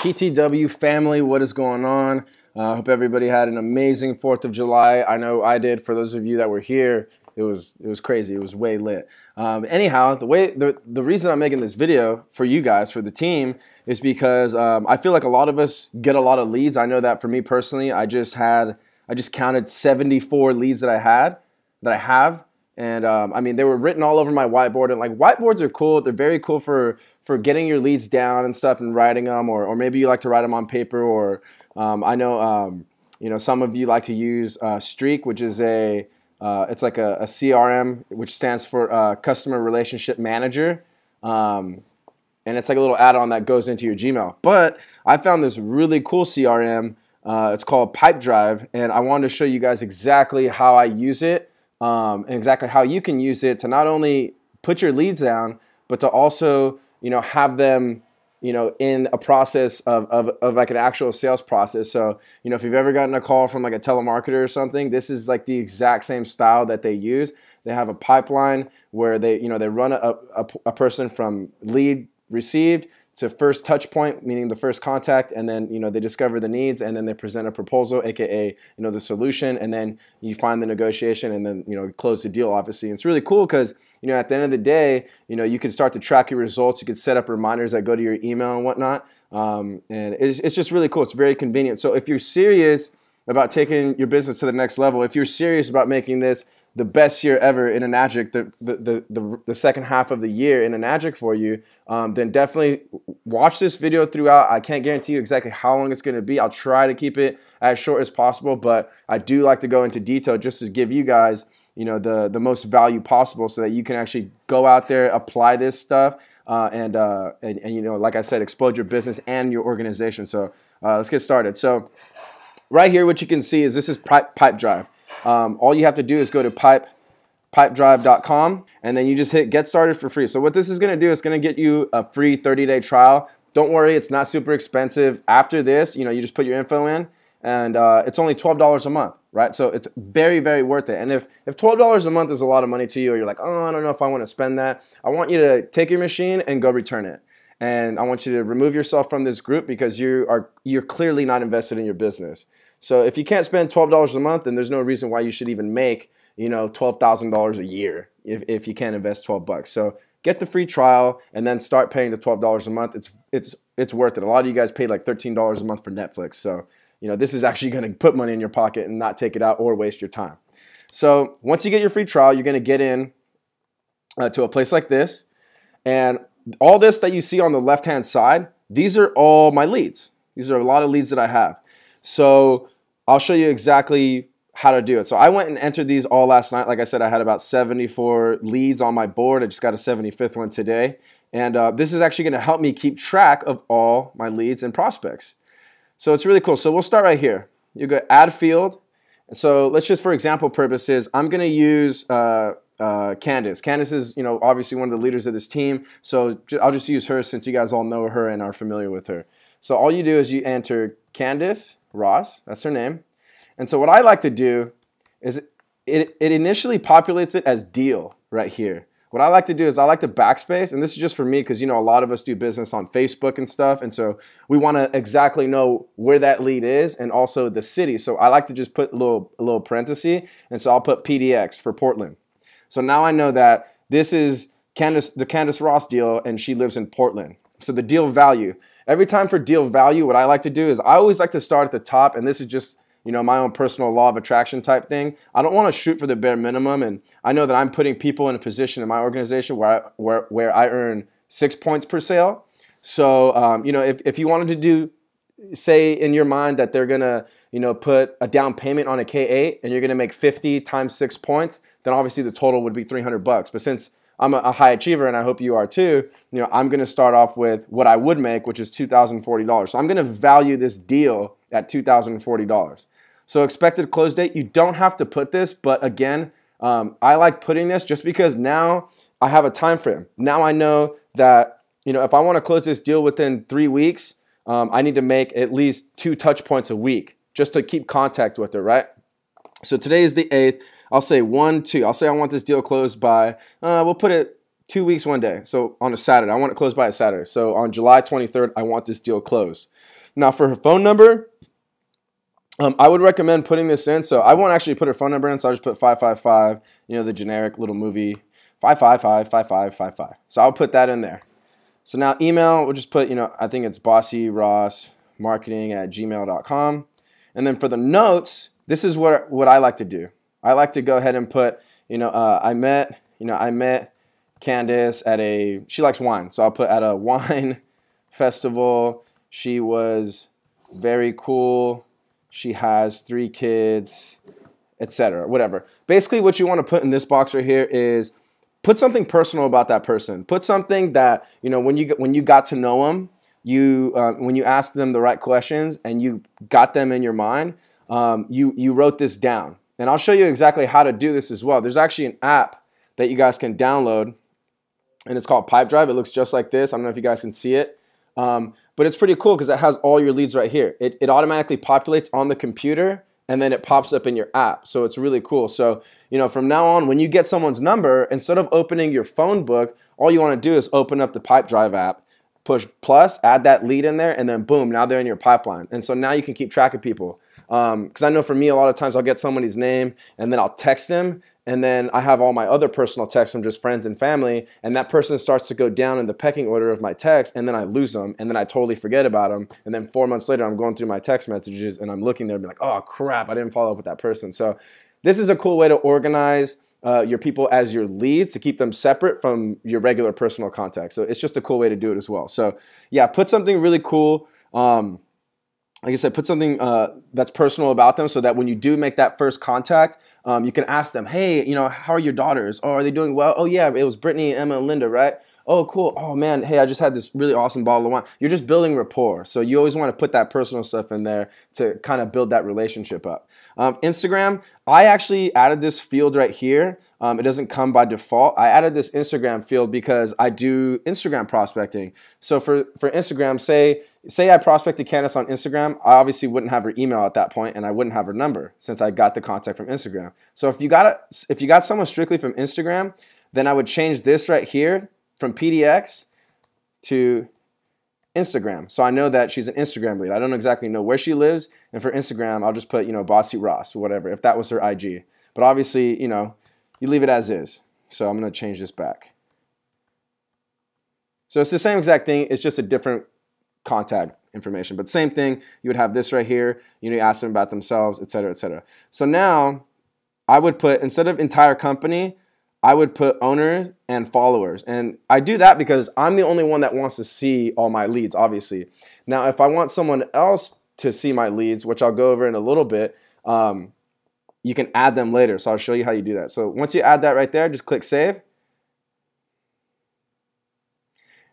TTW family, what is going on? I hope everybody had an amazing 4th of July. I know I did. For those of you that were here, it was crazy. It was way lit. Anyhow, the reason I'm making this video for you guys, for the team, is because I feel like a lot of us get a lot of leads. I know that for me personally, I just counted 74 leads that I have. And I mean, they were written all over my whiteboard, and like, whiteboards are cool. They're very cool for getting your leads down and stuff and writing them, or maybe you like to write them on paper, or I know you know, some of you like to use Streak, which is it's like a CRM, which stands for Customer Relationship Manager. And it's like a little add-on that goes into your Gmail. But I found this really cool CRM. It's called Pipedrive, and I wanted to show you guys exactly how I use it. And exactly how you can use it to not only put your leads down, but to also, you know, have them, you know, in a process of like an actual sales process. So, you know, if you've ever gotten a call from like a telemarketer or something, this is like the exact same style that they use. They have a pipeline where they run a person from lead received to first touch point, meaning the first contact, and then, you know, they discover the needs, and then they present a proposal, aka, you know, the solution, and then you find the negotiation, and then, you know, close the deal, obviously. And it's really cool because, you know, at the end of the day, you know, you can start to track your results. You can set up reminders that go to your email and whatnot, and it's just really cool. It's very convenient. So if you're serious about taking your business to the next level, if you're serious about making this the best year ever in Enagic, the second half of the year in Enagic for you, then definitely watch this video throughout. I can't guarantee you exactly how long it's going to be. I'll try to keep it as short as possible, but I do like to go into detail just to give you guys, you know, the most value possible, so that you can actually go out there, apply this stuff, and you know, like I said, explode your business and your organization. So let's get started. So right here, what you can see is this is Pipedrive. All you have to do is go to pipedrive.com, and then you just hit get started for free. So what this is going to do is going to get you a free 30-day trial. Don't worry, it's not super expensive. After this, you know, you just put your info in, and it's only $12 a month, right? So it's very, very worth it. And if $12 a month is a lot of money to you, or you're like, oh, I don't know if I want to spend that, I want you to take your machine and go return it. And I want you to remove yourself from this group, because you're clearly not invested in your business. So if you can't spend $12 a month, then there's no reason why you should even make, you know, $12,000 a year if you can't invest 12 bucks. So get the free trial and then start paying the $12 a month. It's worth it. A lot of you guys paid like $13 a month for Netflix. So, you know, this is actually going to put money in your pocket and not take it out or waste your time. So once you get your free trial, you're going to get in to a place like this, and all this that you see on the left-hand side, these are all my leads. These are a lot of leads that I have. So I'll show you exactly how to do it. So I went and entered these all last night. Like I said, I had about 74 leads on my board. I just got a 75th one today. And this is actually going to help me keep track of all my leads and prospects. So it's really cool. So we'll start right here. You go add field. So let's just, for example purposes, I'm going to use Candace. Candace is, you know, obviously one of the leaders of this team. So I'll just use her since you guys all know her and are familiar with her. So all you do is you enter Candace Ross, that's her name. And so what I like to do is it initially populates it as deal right here. What I like to do is I like to backspace, and this is just for me because, you know, a lot of us do business on Facebook and stuff, and so we want to exactly know where that lead is and also the city. So I like to just put a little parenthesis, and so I'll put PDX for Portland. So now I know that this is the Candace Ross deal, and she lives in Portland. So the deal value. Every time for deal value, what I like to do is I always like to start at the top, and this is just, you know, my own personal law of attraction type thing. I don't want to shoot for the bare minimum, and I know that I'm putting people in a position in my organization where I earn 6 points per sale. So, you know, if you wanted to do, say in your mind that they're gonna, you know, put a down payment on a K8 and you're gonna make 50 times 6 points, then obviously the total would be $300. But since I'm a high achiever, and I hope you are too, you know, I'm going to start off with what I would make, which is $2,040. So I'm going to value this deal at $2,040. So expected close date, you don't have to put this, but again, I like putting this just because now I have a time frame. Now I know that, you know, if I want to close this deal within 3 weeks, I need to make at least 2 touch points a week just to keep contact with her, right? So today is the 8th. I'll say 1, 2. I'll say I want this deal closed by, we'll put it 2 weeks, 1 day. So on a Saturday, I want it closed by a Saturday. So on July 23rd, I want this deal closed. Now for her phone number, I would recommend putting this in. So I won't actually put her phone number in. So I'll just put 555, the generic little movie, 555-5555. So I'll put that in there. So now email, we'll just put, I think it's bossyrossmarketing@gmail.com. And then for the notes, this is what I like to do. I like to go ahead and put, I met Candace she likes wine. So I'll put at a wine festival. She was very cool. She has 3 kids, etc. Whatever. Basically, what you want to put in this box right here is put something personal about that person. Put something that, when you got to know them, when you asked them the right questions and you got them in your mind, you wrote this down. And I'll show you exactly how to do this as well. There's actually an app that you guys can download, and it's called Pipedrive. It looks just like this. I don't know if you guys can see it. But it's pretty cool because it has all your leads right here. It automatically populates on the computer, and then it pops up in your app. So it's really cool. So, from now on, when you get someone's number, instead of opening your phone book, all you want to do is open up the Pipedrive app, push plus, add that lead in there, and then boom, now they're in your pipeline. And so now you can keep track of people. Because I know for me, a lot of times I'll get somebody's name, and then I'll text them, and then I have all my other personal texts from just friends and family, and that person starts to go down in the pecking order of my text, and then I lose them, and then I totally forget about them, and then 4 months later I'm going through my text messages, and I'm looking there and be like, oh crap, I didn't follow up with that person. So this is a cool way to organize your people as your leads, to keep them separate from your regular personal contacts. So it's just a cool way to do it as well. So yeah, put something really cool. Like I said, put something that's personal about them, so that when you do make that first contact, you can ask them, hey, how are your daughters? Oh, are they doing well? Oh yeah, it was Brittany, Emma, and Linda, right? Oh, cool. Oh man, hey, I just had this really awesome bottle of wine. You're just building rapport. So you always want to put that personal stuff in there to kind of build that relationship up. Instagram, I actually added this field right here. It doesn't come by default. I added this Instagram field because I do Instagram prospecting. So for Instagram, say I prospected Candace on Instagram, I obviously wouldn't have her email at that point, and I wouldn't have her number since I got the contact from Instagram. So if you got someone strictly from Instagram, then I would change this right here from PDX to Instagram. So I know that she's an Instagram lead. I don't exactly know where she lives, and for Instagram, I'll just put, Bossy Ross or whatever, if that was her IG. But obviously, you leave it as is. So I'm going to change this back. So it's the same exact thing. It's just a different contact information, but same thing. You would have this right here. You ask them about themselves, etc., etc. So now I would put, instead of entire company, I would put owners and followers. And I do that because I'm the only one that wants to see all my leads, obviously. Now, if I want someone else to see my leads, which I'll go over in a little bit, you can add them later. So I'll show you how you do that. So once you add that right there, just click save.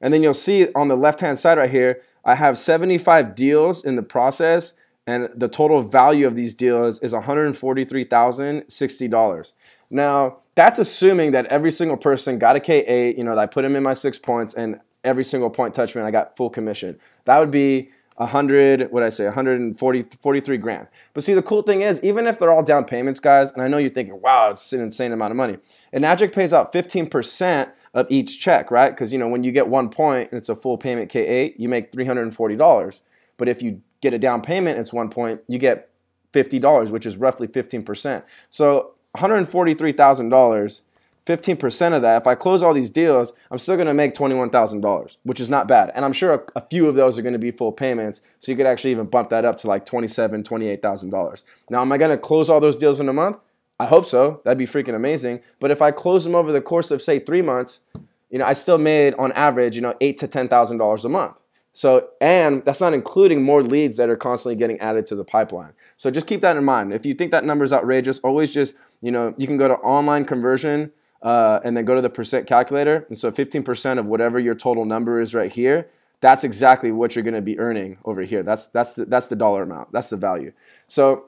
And then you'll see on the left-hand side right here, I have 75 deals in the process, and the total value of these deals is $143,060. Now, that's assuming that every single person got a K8, that I put them in my 6 points, and every single point touched me and I got full commission. That would be 143 grand. But see, the cool thing is, even if they're all down payments, guys, and I know you're thinking, wow, it's an insane amount of money. Enagic pays out 15% of each check, right? Because, when you get 1 point and it's a full payment K8, you make $340. But if you get a down payment, it's 1 point, you get $50, which is roughly 15%. So $143,000, 15% of that, if I close all these deals, I'm still going to make $21,000, which is not bad. And I'm sure a few of those are going to be full payments, so you could actually even bump that up to like $27,000, $28,000. Now, am I going to close all those deals in a month? I hope so. That'd be freaking amazing. But if I close them over the course of, say, 3 months, I still made, on average, $8,000 to $10,000 a month. So, and that's not including more leads that are constantly getting added to the pipeline. So just keep that in mind. If you think that number is outrageous, always just, you can go to online conversion and then go to the percent calculator. And so 15% of whatever your total number is right here, that's exactly what you're going to be earning over here. That's the dollar amount. That's the value. So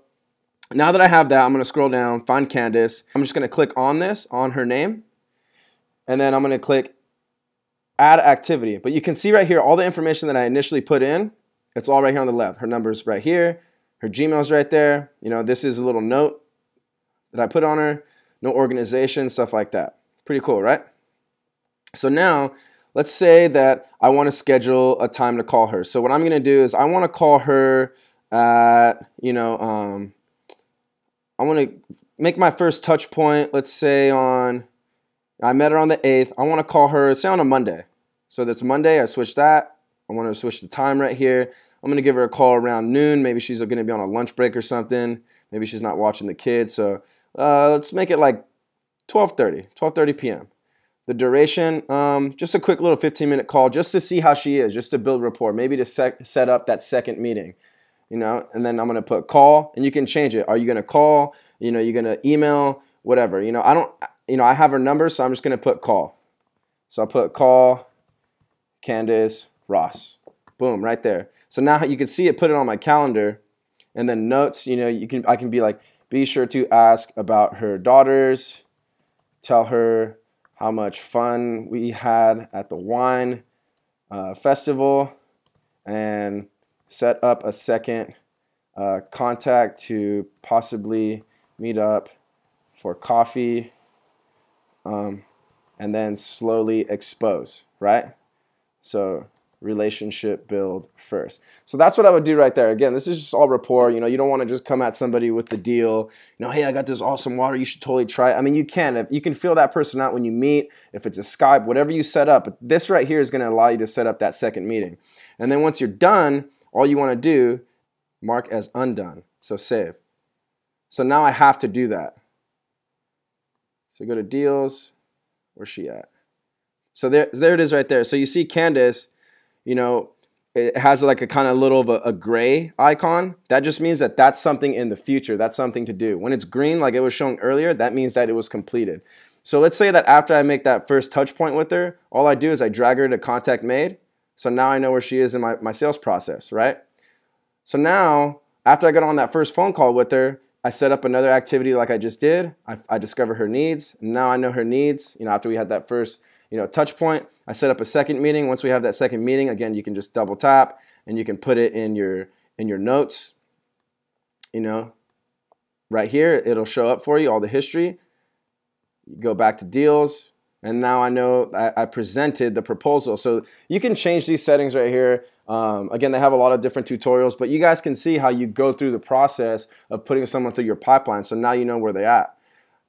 now that I have that, I'm going to scroll down, find Candace. I'm just going to click on this, on her name, and then I'm going to click add activity. But you can see right here all the information that I initially put in. It's all right here on the left. Her number's right here. Her Gmail's right there. This is a little note that I put on her. No organization, stuff like that. Pretty cool, right? So now, let's say that I want to schedule a time to call her. So what I'm going to do is I want to call her at, I want to make my first touch point, let's say I met her on the 8th. I want to call her, say on a Monday. So that's Monday, I switch that. I want to switch the time right here. I'm going to give her a call around noon. Maybe she's going to be on a lunch break or something. Maybe she's not watching the kids. So let's make it like 12:30 p.m. The duration, just a quick little 15-minute call just to see how she is, just to build rapport, maybe to set up that second meeting, and then I'm going to put call, and you can change it. Are you going to call? You're going to email, whatever. I have her number, so I'm just going to put call. So I'll put call Candace Ross. Boom, right there. So now you can see it, put it on my calendar, and then notes, I can be like, be sure to ask about her daughters, tell her how much fun we had at the wine festival, and set up a second contact to possibly meet up for coffee, and then slowly expose, right? So relationship build first. So that's what I would do right there. Again, this is just all rapport. You don't want to just come at somebody with the deal. Hey, I got this awesome water. You should totally try it. I mean, you can. You can feel that person out when you meet. If it's a Skype, whatever you set up. This right here is going to allow you to set up that second meeting. And then once you're done, all you want to do, mark as undone. So save. So now I have to do that. So go to deals. Where's she at? So there it is right there. So you see Candace, it has like a kind of little of a gray icon. That just means that that's something in the future. That's something to do. When it's green, like it was showing earlier, that means that it was completed. So let's say that after I make that first touch point with her, all I do is I drag her to contact made. So now I know where she is in my sales process, right? So now, after I got on that first phone call with her, I set up another activity like I just did. I discover her needs. Now I know her needs. After we had that first touch point, I set up a second meeting. Once we have that second meeting, again, you can just double tap and you can put it in your notes. Right here, it'll show up for you, all the history. You go back to deals, and now I know I presented the proposal. So you can change these settings right here. Again, they have a lot of different tutorials, but you guys can see how you go through the process of putting someone through your pipeline. So now you know where they're at.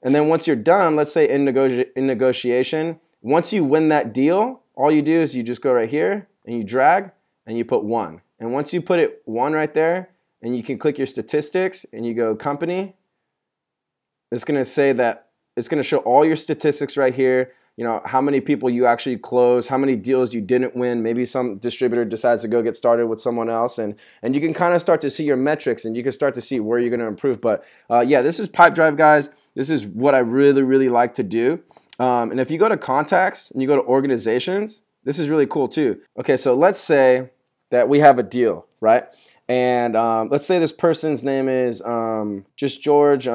And then once you're done, let's say in negotiation, once you win that deal, all you do is you just go right here and you drag and you put 1. And once you put it 1 right there, and you can click your statistics and you go company, it's going to say that it's going to show all your statistics right here. How many people you actually closed, how many deals you didn't win. Maybe some distributor decides to go get started with someone else, and you can kind of start to see your metrics, and you can start to see where you're going to improve. But yeah, this is Pipedrive, guys. This is what I really, really like to do. And if you go to contacts and you go to organizations, this is really cool too. Okay, so let's say that we have a deal, right? And let's say this person's name is just George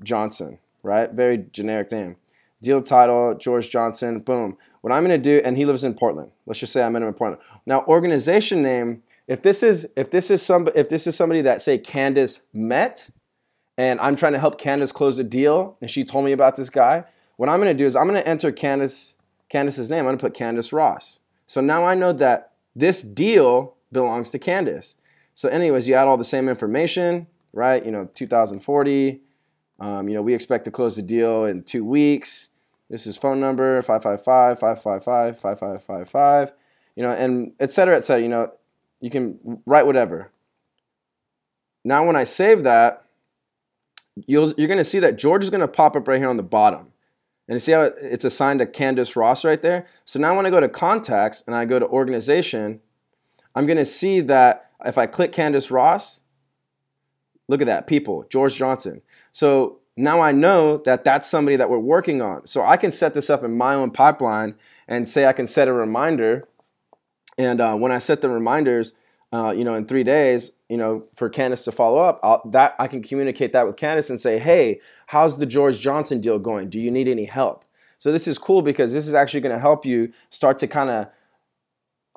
Johnson, right? Very generic name. Deal title, George Johnson, boom. What I'm going to do, and he lives in Portland. Let's just say I met him in Portland. Now, organization name, if this is somebody that, say, Candace met, and I'm trying to help Candace close a deal, and she told me about this guy, what I'm going to do is I'm going to enter Candace's name. I'm going to put Candace Ross. So now I know that this deal belongs to Candace. So anyways, you add all the same information, right? 2040. We expect to close the deal in 2 weeks. This is phone number 555-555-5555. And et cetera, et cetera. You can write whatever. Now, when I save that, you're going to see that George is going to pop up right here on the bottom. And you see how it's assigned to Candace Ross right there? So now when I go to contacts and I go to organization, I'm going to see that if I click Candace Ross, look at that, people, George Johnson. So now I know that that's somebody that we're working on. So I can set this up in my own pipeline and say I can set a reminder. And when I set the reminders, in 3 days, for Candace to follow up, I can communicate that with Candace and say, hey, how's the George Johnson deal going? Do you need any help? So this is cool because this is actually going to help you start to kind of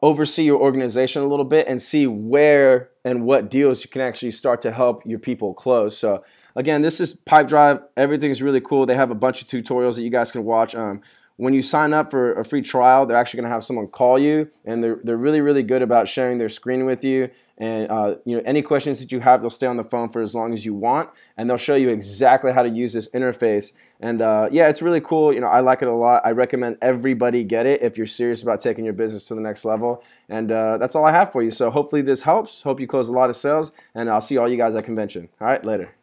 oversee your organization a little bit and see where and what deals you can actually start to help your people close. So again, this is Pipedrive. Everything is really cool. They have a bunch of tutorials that you guys can watch. when you sign up for a free trial, they're actually going to have someone call you, and they're really, really good about sharing their screen with you. And any questions that you have, they'll stay on the phone for as long as you want, and they'll show you exactly how to use this interface. And yeah, it's really cool. I like it a lot. I recommend everybody get it if you're serious about taking your business to the next level. And that's all I have for you. So hopefully this helps. Hope you close a lot of sales, and I'll see all you guys at convention. All right, later.